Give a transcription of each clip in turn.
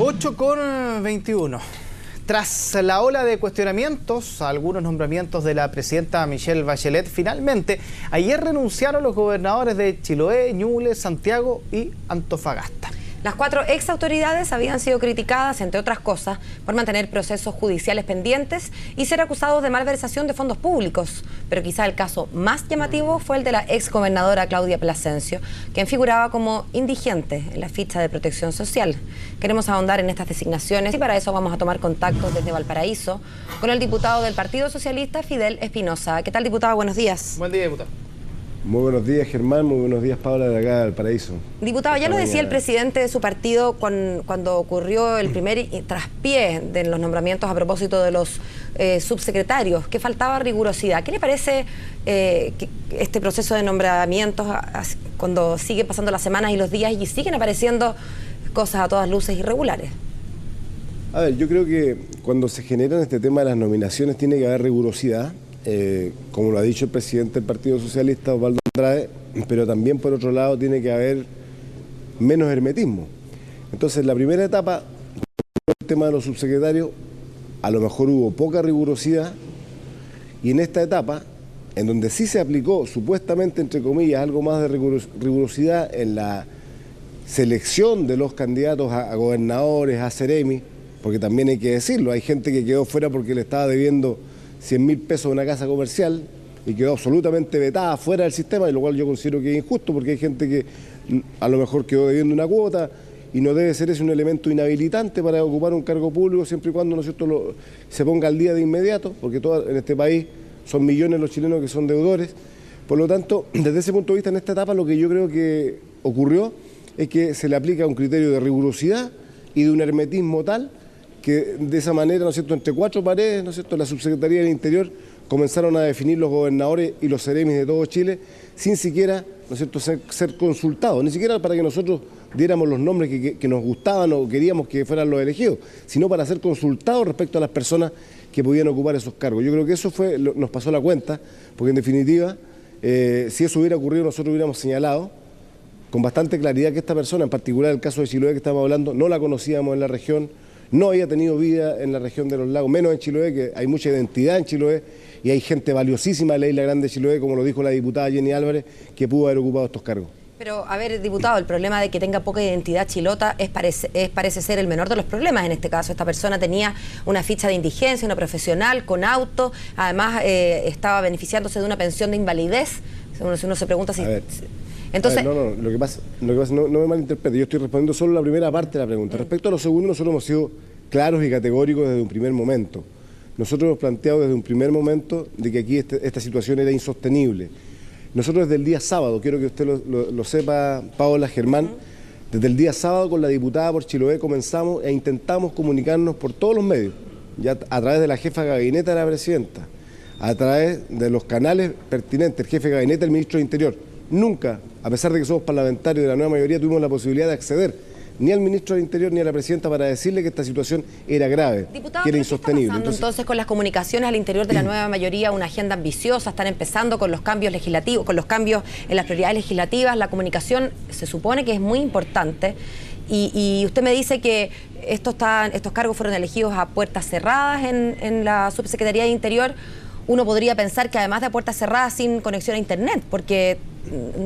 8:21. Tras la ola de cuestionamientos a algunos nombramientos de la presidenta Michelle Bachelet, finalmente ayer renunciaron los gobernadores de Chiloé, Ñuble, Santiago y Antofagasta. Las 4 ex autoridades habían sido criticadas, entre otras cosas, por mantener procesos judiciales pendientes y ser acusados de malversación de fondos públicos. Pero quizá el caso más llamativo fue el de la ex gobernadora Claudia Plasencio, quien figuraba como indigente en la ficha de protección social. Queremos ahondar en estas designaciones y para eso vamos a tomar contacto desde Valparaíso con el diputado del Partido Socialista, Fidel Espinosa. ¿Qué tal, diputado? Buenos días. Buen día, diputado. Muy buenos días, Germán. Muy buenos días, Paula, de acá del Paraíso. Diputado, ya lo decía el presidente de su partido cuando ocurrió el primer traspié de los nombramientos a propósito de los subsecretarios, que faltaba rigurosidad. ¿Qué le parece este proceso de nombramientos cuando siguen pasando las semanas y los días y siguen apareciendo cosas a todas luces irregulares? A ver, yo creo que cuando se generan este tema de las nominaciones tiene que haber rigurosidad. Como lo ha dicho el presidente del Partido Socialista, Osvaldo Andrade, pero también por otro lado tiene que haber menos hermetismo. Entonces, la primera etapa, el tema de los subsecretarios, a lo mejor hubo poca rigurosidad, y en esta etapa, en donde sí se aplicó, supuestamente, entre comillas, algo más de rigurosidad en la selección de los candidatos a gobernadores, a Seremi, porque también hay que decirlo, hay gente que quedó fuera porque le estaba debiendo 100.000 pesos a una casa comercial y quedó absolutamente vetada fuera del sistema, y lo cual yo considero que es injusto porque hay gente que a lo mejor quedó debiendo una cuota y no debe ser ese un elemento inhabilitante para ocupar un cargo público siempre y cuando, ¿no es cierto?, se ponga al día de inmediato, porque en este país son millones los chilenos que son deudores. Por lo tanto, desde ese punto de vista, en esta etapa lo que yo creo que ocurrió es que se le aplica un criterio de rigurosidad y de un hermetismo tal que de esa manera, ¿no es cierto?, entre 4 paredes, ¿no es cierto?, la Subsecretaría del Interior comenzaron a definir los gobernadores y los seremis de todo Chile sin siquiera, ¿no es cierto?, ser consultados, ni siquiera para que nosotros diéramos los nombres que nos gustaban o queríamos que fueran los elegidos, sino para ser consultados respecto a las personas que podían ocupar esos cargos. Yo creo que eso nos pasó la cuenta, porque en definitiva, si eso hubiera ocurrido, nosotros hubiéramos señalado con bastante claridad que esta persona, en particular el caso de Chiloé que estamos hablando, no la conocíamos en la región, no había tenido vida en la región de los lagos, menos en Chiloé, que hay mucha identidad en Chiloé y hay gente valiosísima de la Isla Grande de Chiloé, como lo dijo la diputada Jenny Álvarez, que pudo haber ocupado estos cargos. Pero, a ver, diputado, el problema de que tenga poca identidad chilota parece ser el menor de los problemas. En este caso, esta persona tenía una ficha de indigencia, una profesional, con auto, además estaba beneficiándose de una pensión de invalidez. Uno se pregunta si... Entonces, lo que pasa, no me malinterprete, yo estoy respondiendo solo la primera parte de la pregunta. Respecto a lo segundo, nosotros hemos sido claros y categóricos desde un primer momento. Nosotros hemos planteado desde un primer momento de que aquí esta situación era insostenible. Nosotros desde el día sábado, quiero que usted lo sepa, Paola, Germán, desde el día sábado con la diputada por Chiloé comenzamos e intentamos comunicarnos por todos los medios, ya a través de la jefa de gabinete de la presidenta, a través de los canales pertinentes, el jefe de gabinete, el ministro de Interior. Nunca, a pesar de que somos parlamentarios de la nueva mayoría, tuvimos la posibilidad de acceder ni al ministro del Interior ni a la presidenta para decirle que esta situación era grave, diputado, que era insostenible. ¿Qué está pasando entonces con las comunicaciones al interior de la nueva mayoría? Una agenda ambiciosa, están empezando con los cambios legislativos, con los cambios en las prioridades legislativas. La comunicación se supone que es muy importante y usted me dice que estos cargos fueron elegidos a puertas cerradas en la Subsecretaría de Interior. Uno podría pensar que además de puertas cerradas sin conexión a internet, porque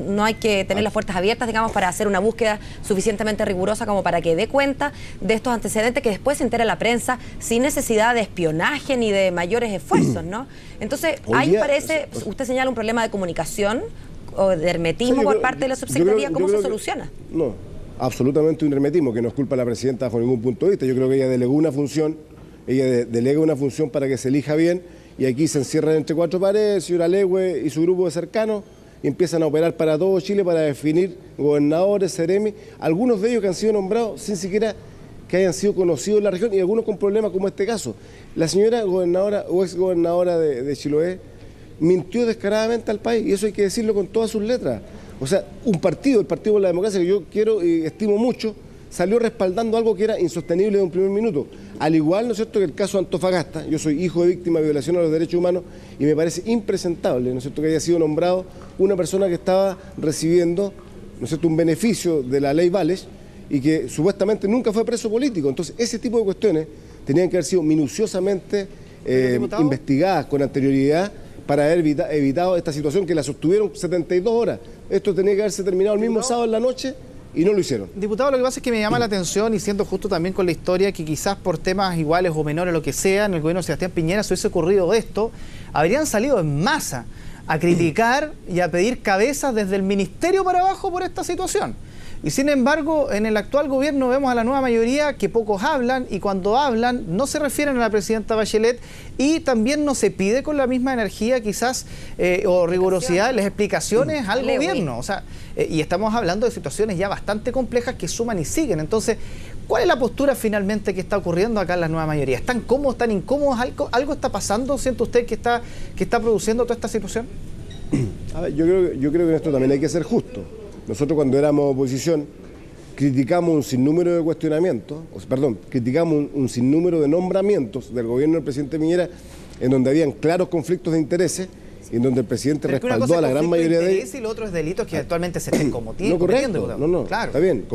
no hay que tener las puertas abiertas, digamos, para hacer una búsqueda suficientemente rigurosa como para que dé cuenta de estos antecedentes que después se entera la prensa sin necesidad de espionaje ni de mayores esfuerzos, ¿no? Entonces, ahí parece, usted señala un problema de comunicación o de hermetismo por parte de la Subsecretaría. ¿Cómo se soluciona? No, absolutamente un hermetismo, que no es culpa de la presidenta bajo ningún punto de vista. Yo creo que ella delegó una función, delega una función para que se elija bien, y aquí se encierran entre 4 paredes, señora Legue y su grupo de cercanos, y empiezan a operar para todo Chile para definir gobernadores, seremi, algunos de ellos que han sido nombrados sin siquiera que hayan sido conocidos en la región, y algunos con problemas como este caso. La señora gobernadora o exgobernadora de Chiloé mintió descaradamente al país, y eso hay que decirlo con todas sus letras. O sea, un partido, el Partido por la Democracia, que yo quiero y estimo mucho, salió respaldando algo que era insostenible de un primer minuto. Al igual, ¿no es cierto?, que el caso Antofagasta. Yo soy hijo de víctima de violación a los derechos humanos y me parece impresentable, ¿no es cierto?, que haya sido nombrado una persona que estaba recibiendo, ¿no es cierto?, un beneficio de la ley Vales y que supuestamente nunca fue preso político. Entonces, ese tipo de cuestiones tenían que haber sido minuciosamente investigadas con anterioridad para haber evitado esta situación que la sostuvieron 72 horas. Esto tenía que haberse terminado el mismo sábado en la noche y no lo hicieron. Diputado, lo que pasa es que me llama la atención, y siendo justo también con la historia, que quizás por temas iguales o menores, lo que sea, en el gobierno de Sebastián Piñera se hubiese ocurrido esto, habrían salido en masa a criticar y a pedir cabezas desde el ministerio para abajo por esta situación. Y sin embargo, en el actual gobierno vemos a la nueva mayoría que pocos hablan, y cuando hablan no se refieren a la presidenta Bachelet, y también no se pide con la misma energía quizás o rigurosidad las explicaciones al gobierno. O sea, y estamos hablando de situaciones ya bastante complejas que suman y siguen. Entonces, ¿cuál es la postura finalmente que está ocurriendo acá en la nueva mayoría? ¿Están cómodos, están incómodos? ¿Algo está pasando? ¿Siente usted que está produciendo toda esta situación? A ver, yo creo que en esto también hay que ser justo. Nosotros cuando éramos oposición criticamos un sinnúmero de cuestionamientos, criticamos un sinnúmero de nombramientos del gobierno del presidente Piñera en donde habían claros conflictos de intereses y en donde el presidente respaldó a la gran mayoría de ellos. Y lo otro es delitos que actualmente se estén cometiendo. No, correcto, no, claro. Está bien,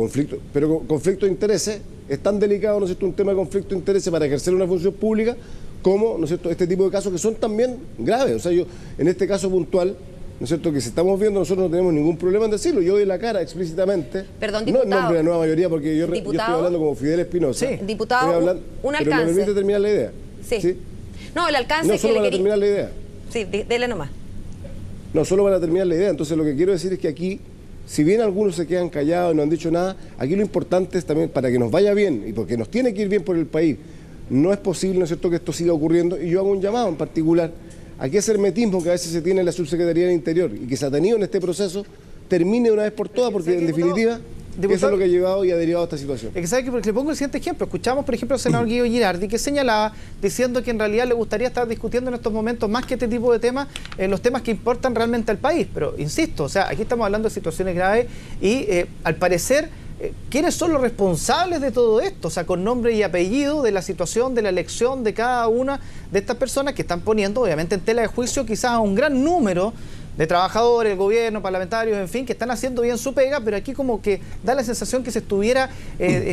pero conflicto de intereses es tan delicado, ¿no es cierto?, un tema de conflicto de intereses para ejercer una función pública como, ¿no es cierto?, este tipo de casos que son también graves. O sea, yo en este caso puntual, ¿no es cierto?, que si estamos viendo, nosotros no tenemos ningún problema en decirlo. Yo doy la cara explícitamente. Perdón, diputado. No en nombre de la nueva mayoría, porque yo estoy hablando como Fidel Espinosa. Sí. Diputado, un alcance. Pero me permite terminar la idea. Sí. No, el alcance no, solo para terminar la idea. Sí, dele nomás. No, solo para terminar la idea. Entonces, lo que quiero decir es que aquí, si bien algunos se quedan callados y no han dicho nada, aquí lo importante es también, para que nos vaya bien, y porque nos tiene que ir bien por el país, no es posible, ¿no es cierto?, que esto siga ocurriendo, y yo hago un llamado en particular a que ese hermetismo que a veces se tiene en la Subsecretaría del Interior y que se ha tenido en este proceso termine de una vez por todas, porque en definitiva eso es lo que ha llevado y ha derivado a esta situación. Exacto, porque le pongo el siguiente ejemplo. Escuchamos, por ejemplo, al senador Guido Girardi, que señalaba diciendo que en realidad le gustaría estar discutiendo en estos momentos más que este tipo de temas, los temas que importan realmente al país. Pero insisto, o sea, aquí estamos hablando de situaciones graves y al parecer, ¿quiénes son los responsables de todo esto? O sea, con nombre y apellido de la situación, de la elección de cada una de estas personas que están poniendo, obviamente, en tela de juicio quizás a un gran número de trabajadores, el gobierno, parlamentarios, en fin, que están haciendo bien su pega, pero aquí como que da la sensación que se estuviera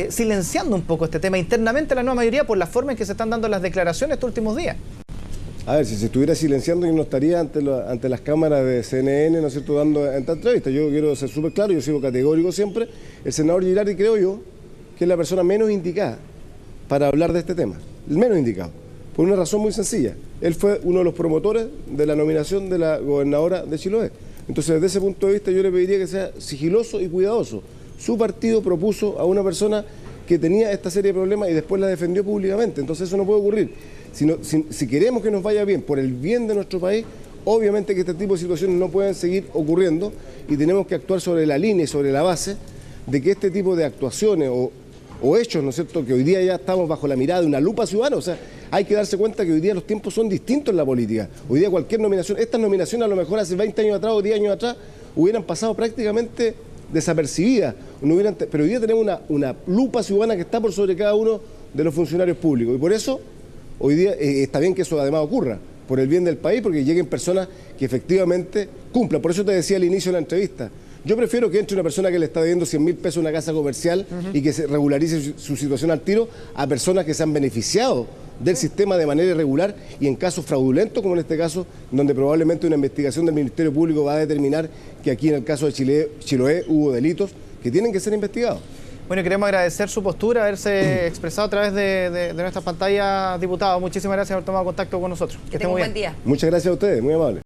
silenciando un poco este tema internamente la nueva mayoría por la forma en que se están dando las declaraciones estos últimos días. A ver, si se estuviera silenciando, yo no estaría ante las cámaras de CNN, ¿no es cierto?, dando esta entrevista. Yo quiero ser súper claro, yo sigo categórico siempre. El senador Girardi, creo yo, que es la persona menos indicada para hablar de este tema. El menos indicado. Por una razón muy sencilla. Él fue uno de los promotores de la nominación de la gobernadora de Chiloé. Entonces, desde ese punto de vista, yo le pediría que sea sigiloso y cuidadoso. Su partido propuso a una persona que tenía esta serie de problemas y después la defendió públicamente. Entonces, eso no puede ocurrir. Si queremos que nos vaya bien, por el bien de nuestro país, obviamente que este tipo de situaciones no pueden seguir ocurriendo y tenemos que actuar sobre la línea y sobre la base de que este tipo de actuaciones o hechos, ¿no es cierto?, que hoy día ya estamos bajo la mirada de una lupa ciudadana. O sea, hay que darse cuenta que hoy día los tiempos son distintos en la política. Hoy día cualquier nominación, estas nominaciones a lo mejor hace 20 años atrás o 10 años atrás hubieran pasado prácticamente desapercibidas, pero hoy día tenemos una lupa ciudadana que está por sobre cada uno de los funcionarios públicos. Y por eso, hoy día está bien que eso además ocurra, por el bien del país, porque lleguen personas que efectivamente cumplan. Por eso te decía al inicio de la entrevista, yo prefiero que entre una persona que le está debiendo 100.000 pesos a una casa comercial y que se regularice su situación al tiro, a personas que se han beneficiado del sistema de manera irregular y en casos fraudulentos, como en este caso, donde probablemente una investigación del Ministerio Público va a determinar que aquí en el caso de Chiloé hubo delitos que tienen que ser investigados. Bueno, queremos agradecer su postura, haberse expresado a través de nuestras pantallas, diputado. Muchísimas gracias por haber tomado contacto con nosotros. Que tenga un buen día. Muchas gracias a ustedes, muy amables.